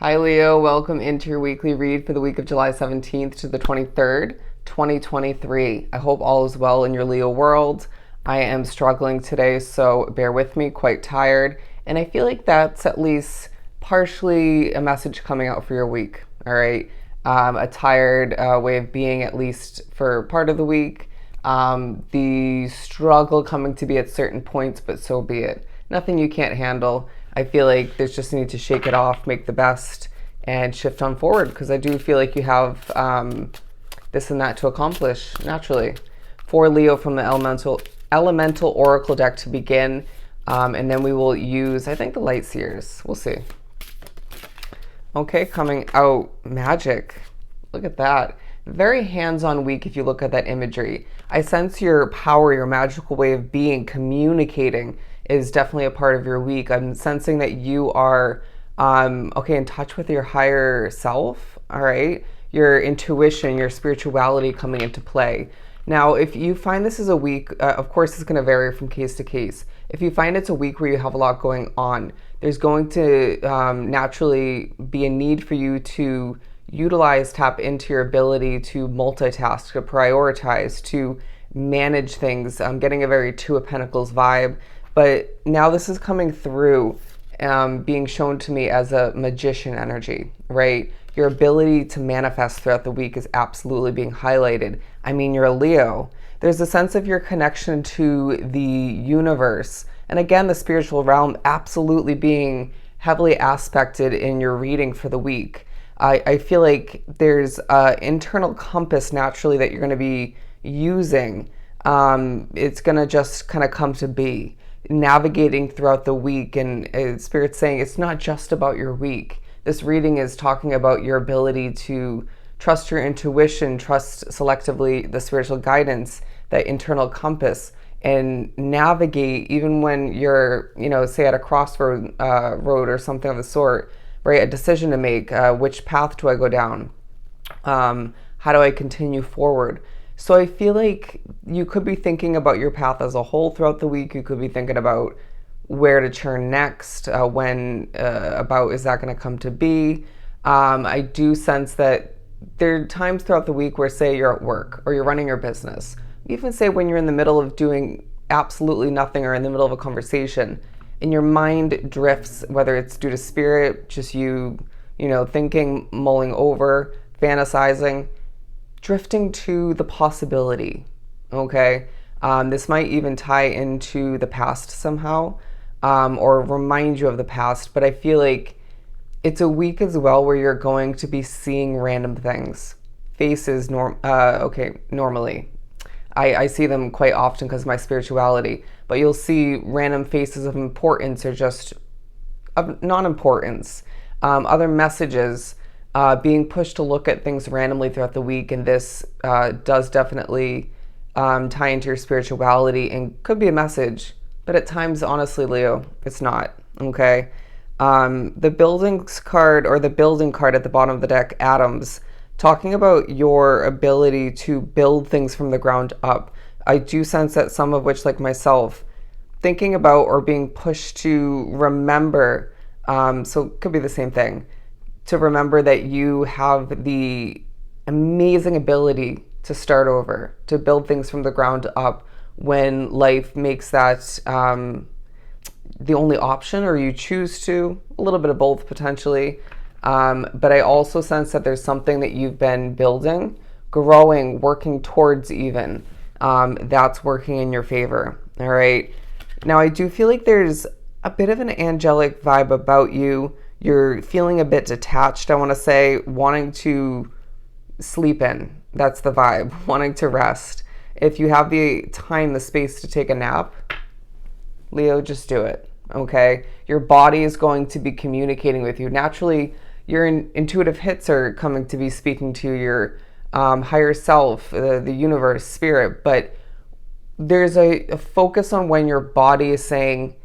Hi Leo, welcome into your weekly read for the week of July 17th to the 23rd, 2023. I hope all is well in your Leo world. I am struggling today, so bear with me, quite tired. And I feel like that's at least partially a message coming out for your week, all right? A tired way of being, at least for part of the week. The struggle coming to be at certain points, but so be it. Nothing you can't handle. I feel like there's just a need to shake it off, make the best, and shift on forward, because I do feel like you have this and that to accomplish naturally. For Leo from the elemental oracle deck to begin, and then we will use, I think, the light seers. We'll see. Okay, coming out, magic. Look at that. Very hands-on week if you look at that imagery. I sense your power, your magical way of being, communicating is definitely a part of your week. I'm sensing that you are in touch with your higher self, all right? Your intuition, your spirituality coming into play. Now, if you find this is a week, of course, it's going to vary from case to case. If you find it's a week where you have a lot going on, there's going to naturally be a need for you to tap into your ability to multitask, to prioritize, to manage things. I'm getting a very Two of Pentacles vibe, but now this is coming through, being shown to me as a magician energy, right? Your ability to manifest throughout the week is absolutely being highlighted. I mean, you're a Leo. There's a sense of your connection to the universe. And again, the spiritual realm absolutely being heavily aspected in your reading for the week. I feel like there's an internal compass naturally that you're going to be using. It's going to just kind of come to be, navigating throughout the week. And Spirit's saying it's not just about your week. This reading is talking about your ability to trust your intuition, trust selectively the spiritual guidance, that internal compass, and navigate even when you're, say at a crossroad road or something of the sort, right? A decision to make. Which path do I go down? How do I continue forward? So I feel like you could be thinking about your path as a whole throughout the week. You could be thinking about where to turn next, when about is that going to come to be. I do sense that there are times throughout the week where, say, you're at work or you're running your business. Even say when you're in the middle of doing absolutely nothing or in the middle of a conversation, and your mind drifts, whether it's due to spirit, just you thinking, mulling over, fantasizing, drifting to the possibility, okay? This might even tie into the past somehow, or remind you of the past, but I feel like it's a week as well where you're going to be seeing random things. Faces, normally. I see them quite often because of my spirituality, but you'll see random faces of importance or just of non-importance. Other messages being pushed to look at things randomly throughout the week, and this does definitely tie into your spirituality and could be a message, but at times, honestly, Leo, it's not, okay? The buildings card, or the building card at the bottom of the deck, Atoms, talking about your ability to build things from the ground up. I do sense that some of which, like myself, thinking about or being pushed to remember, so it could be the same thing, to remember that you have the amazing ability to start over, to build things from the ground up when life makes that the only option, or you choose to, a little bit of both potentially. But I also sense that there's something that you've been building, growing, working towards even, that's working in your favor, all right? Now, I do feel like there's a bit of an angelic vibe about you. You're feeling a bit detached, I want to say, wanting to sleep in. That's the vibe, wanting to rest. If you have the time, the space to take a nap, Leo, just do it, okay? Your body is going to be communicating with you. Naturally, your intuitive hits are coming to be speaking to your higher self, the universe, spirit, but there's a focus on when your body is saying,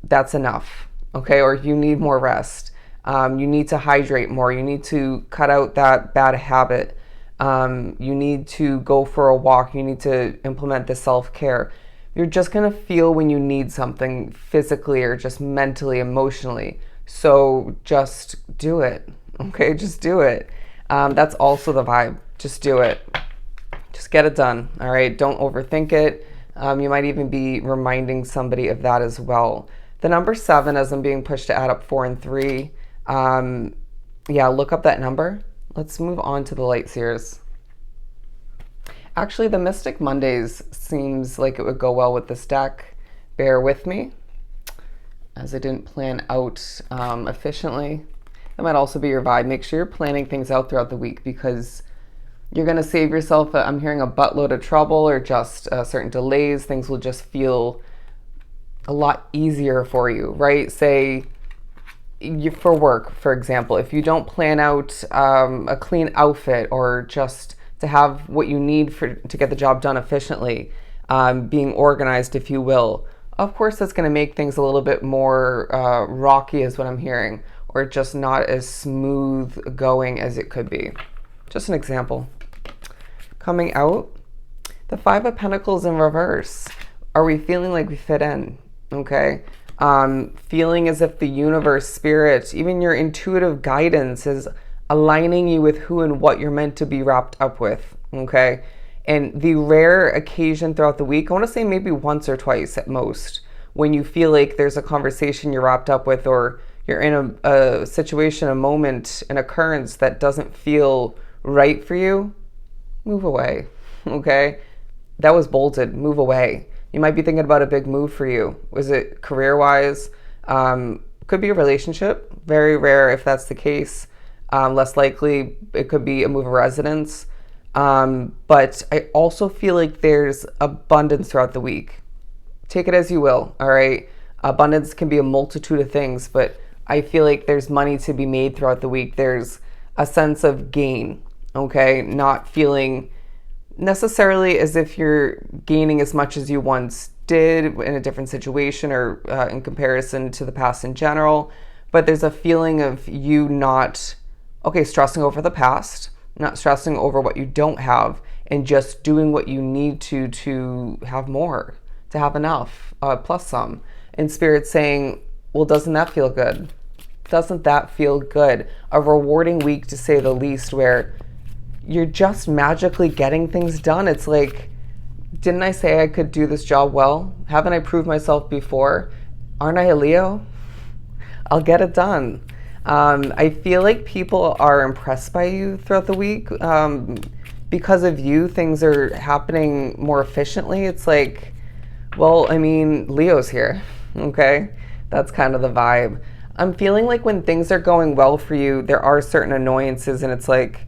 that's enough, okay? Or you need more rest. You need to hydrate more. You need to cut out that bad habit. You need to go for a walk. You need to implement the self-care. You're just going to feel when you need something physically or just mentally, emotionally. So just do it. Okay, just do it. That's also the vibe. Just do it. Just get it done. All right, don't overthink it. You might even be reminding somebody of that as well. The number 7, as I'm being pushed to add up 4 and 3. Yeah, look up that number. Let's move on to the light seers. Actually, the Mystic Mondays seems like it would go well with this deck. Bear with me, as I didn't plan out efficiently. That might also be your vibe. Make sure you're planning things out throughout the week, because you're going to save yourself, I'm hearing, a buttload of trouble or just certain delays. Things will just feel a lot easier for you, right? Say, for work, for example, if you don't plan out a clean outfit or just to have what you need to get the job done efficiently, being organized, if you will, of course that's going to make things a little bit more rocky, is what I'm hearing, or just not as smooth going as it could be. Just an example. Coming out, the 5 of Pentacles in reverse. Are we feeling like we fit in? Okay. Feeling as if the universe, spirit, even your intuitive guidance is aligning you with who and what you're meant to be wrapped up with. Okay. And the rare occasion throughout the week, I want to say maybe once or twice at most, when you feel like there's a conversation you're wrapped up with, or you're in a situation, a moment, an occurrence that doesn't feel right for you, move away. Okay. That was bolded. Move away. You might be thinking about a big move for you. Was it career-wise? Could be a relationship. Very rare if that's the case. Less likely, it could be a move of residence. But I also feel like there's abundance throughout the week. Take it as you will, all right? Abundance can be a multitude of things, but I feel like there's money to be made throughout the week. There's a sense of gain, okay? Not feeling necessarily as if you're gaining as much as you once did in a different situation, or in comparison to the past in general, but there's a feeling of you not, stressing over the past, not stressing over what you don't have, and just doing what you need to have more, to have enough, plus some. And Spirit saying, well, doesn't that feel good? Doesn't that feel good? A rewarding week, to say the least, where you're just magically getting things done. It's like, didn't I say I could do this job well? Haven't I proved myself before? Aren't I a Leo? I'll get it done. I feel like people are impressed by you throughout the week. Because of you, things are happening more efficiently. It's like, well, I mean, Leo's here, okay? That's kind of the vibe. I'm feeling like when things are going well for you, there are certain annoyances, and it's like,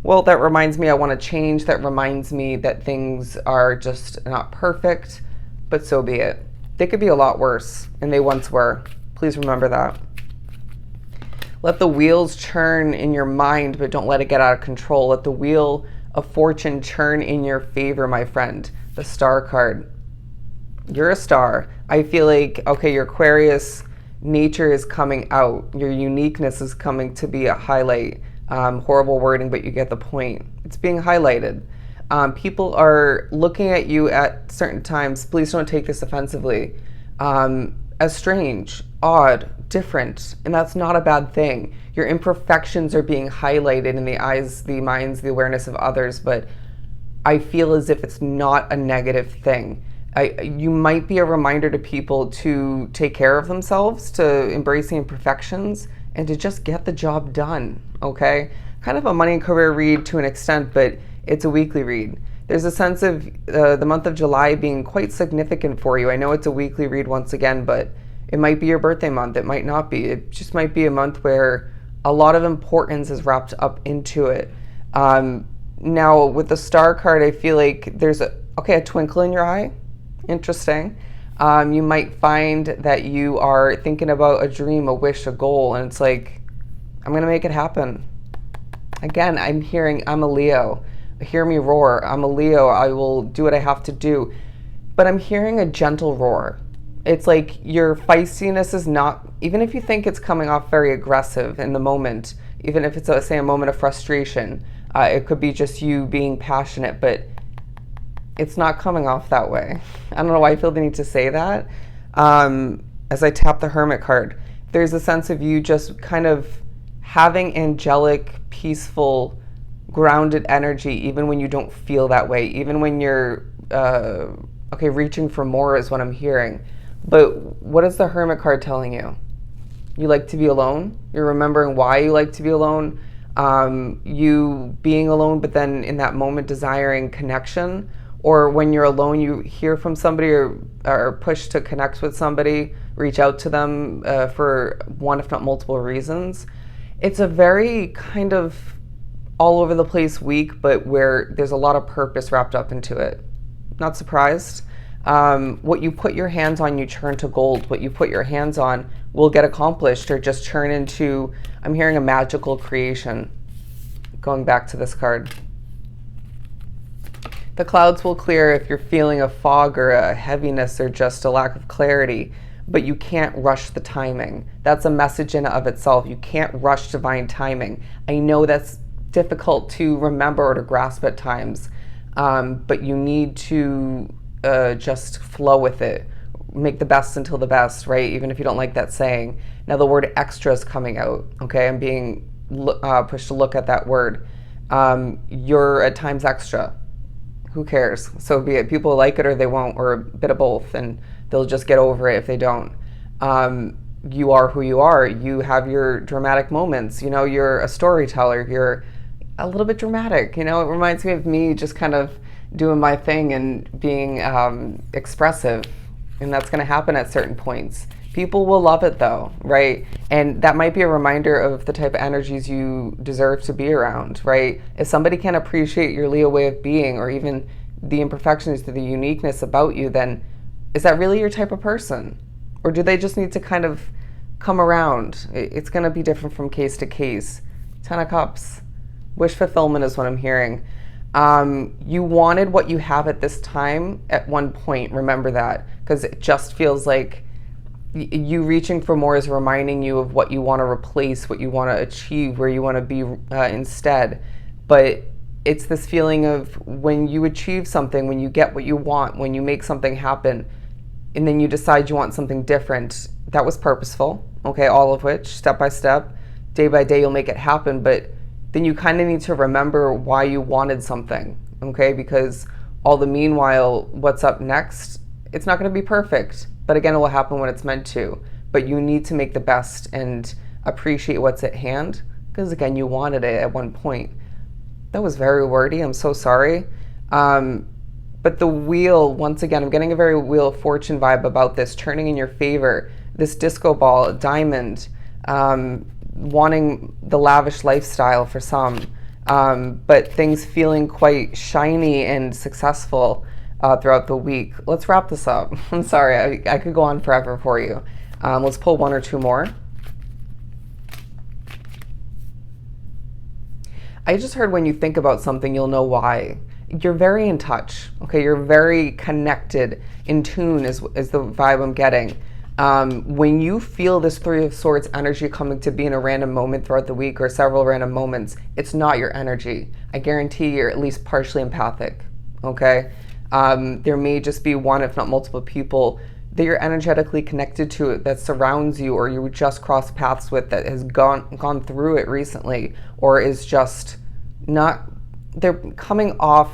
well, that reminds me I want to change. That reminds me that things are just not perfect, but so be it. They could be a lot worse, and they once were. Please remember that. Let the wheels churn in your mind, but don't let it get out of control. Let the wheel of fortune churn in your favor, my friend. The Star card. You're a star. I feel like, your Aquarius nature is coming out. Your uniqueness is coming to be a highlight. Horrible wording, but you get the point. It's being highlighted. People are looking at you at certain times, please don't take this offensively, as strange, odd, different, and that's not a bad thing. Your imperfections are being highlighted in the eyes, the minds, the awareness of others, but I feel as if it's not a negative thing. You might be a reminder to people to take care of themselves, to embrace the imperfections, and to just get the job done, okay? Kind of a money and career read to an extent, but it's a weekly read. There's a sense of the month of July being quite significant for you. I know it's a weekly read once again, but it might be your birthday month. It might not be. It just might be a month where a lot of importance is wrapped up into it. Now, with the Star card, I feel like there's a twinkle in your eye. Interesting. You might find that you are thinking about a dream, a wish, a goal, and it's like, I'm going to make it happen. Again, I'm hearing, I'm a Leo. Hear me roar. I'm a Leo. I will do what I have to do. But I'm hearing a gentle roar. It's like your feistiness is not, even if you think it's coming off very aggressive in the moment, even if it's, say, a moment of frustration, it could be just you being passionate, but it's not coming off that way. I don't know why I feel the need to say that. As I tap the Hermit card, there's a sense of you just kind of having angelic, peaceful, grounded energy, even when you don't feel that way, even when you're, okay, reaching for more is what I'm hearing. But what is the Hermit card telling you? You like to be alone. You're remembering why you like to be alone. You being alone, but then in that moment desiring connection. Or when you're alone, you hear from somebody or are pushed to connect with somebody, reach out to them for one, if not multiple reasons. It's a very kind of all over the place week, but where there's a lot of purpose wrapped up into it. Not surprised. What you put your hands on, you turn to gold. What you put your hands on will get accomplished or just turn into, I'm hearing a magical creation. Going back to this card. The clouds will clear if you're feeling a fog or a heaviness or just a lack of clarity, but you can't rush the timing. That's a message in and of itself. You can't rush divine timing. I know that's difficult to remember or to grasp at times, but you need to just flow with it. Make the best until the best, right? Even if you don't like that saying. Now the word extra is coming out, okay? I'm being pushed to look at that word. You're at times extra. Who cares? So be it. People like it or they won't, or a bit of both, and they'll just get over it if they don't. You are who you are. You have your dramatic moments. You know, you're a storyteller. You're a little bit dramatic. You know, it reminds me of me just kind of doing my thing and being expressive, and that's going to happen at certain points. People will love it though, right? And that might be a reminder of the type of energies you deserve to be around, right? If somebody can appreciate your Leo way of being, or even the imperfections, the uniqueness about you, then is that really your type of person? Or do they just need to kind of come around? It's going to be different from case to case. 10 of Cups. Wish fulfillment is what I'm hearing. You wanted what you have at this time at one point. Remember that, because it just feels like you reaching for more is reminding you of what you want to replace, what you want to achieve, where you want to be instead. But it's this feeling of when you achieve something, when you get what you want, when you make something happen, and then you decide you want something different. That was purposeful, okay, all of which, step by step, day by day, you'll make it happen. But then you kind of need to remember why you wanted something, okay? Because all the meanwhile, what's up next, it's not going to be perfect. But again, it will happen when it's meant to. But you need to make the best and appreciate what's at hand, because again, you wanted it at one point. That was very wordy. I'm so sorry. But the wheel, once again, I'm getting a very Wheel of Fortune vibe about this, turning in your favor. This disco ball, diamond, wanting the lavish lifestyle for some, but things feeling quite shiny and successful throughout the week. Let's wrap this up. I'm sorry, I could go on forever for you. Let's pull one or two more. I just heard when you think about something, you'll know why. You're very in touch, okay? You're very connected, in tune is the vibe I'm getting. When you feel this Three of Swords energy coming to be in a random moment throughout the week, or several random moments, it's not your energy. I guarantee you're at least partially empathic, okay? There may just be one, if not multiple people that you're energetically connected to, that surrounds you, or you just cross paths with, that has gone through it recently, or is just not, they're coming off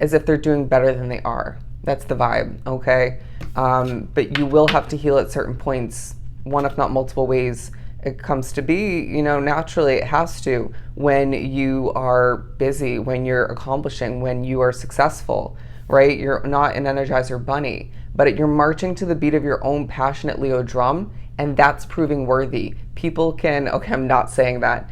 as if they're doing better than they are. That's the vibe, okay? But you will have to heal at certain points, one if not multiple ways. It comes to be, you know, naturally it has to, when you are busy, when you're accomplishing, when you are successful, right? You're not an Energizer bunny, but you're marching to the beat of your own passionate Leo drum, and that's proving worthy. People can, okay, I'm not saying that.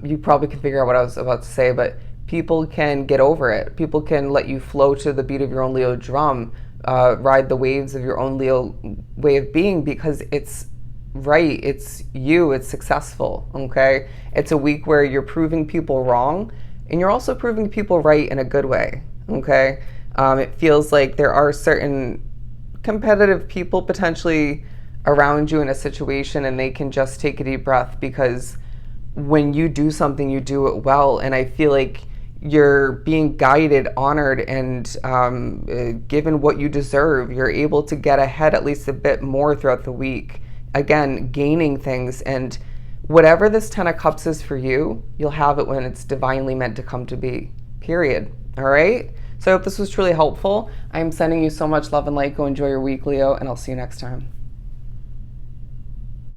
You probably can figure out what I was about to say, but people can get over it. People can let you flow to the beat of your own Leo drum, ride the waves of your own Leo way of being, because it's right, it's you, it's successful, okay? It's a week where you're proving people wrong, and you're also proving people right in a good way, okay? It feels like there are certain competitive people potentially around you in a situation, and they can just take a deep breath, because when you do something, you do it well, and I feel like you're being guided, honored, and given what you deserve. You're able to get ahead at least a bit more throughout the week. again, gaining things. And whatever this 10 of Cups is for you, you'll have it when it's divinely meant to come to be, period. All right? So I hope this was truly helpful. I'm sending you so much love and light. Go enjoy your week, Leo, and I'll see you next time.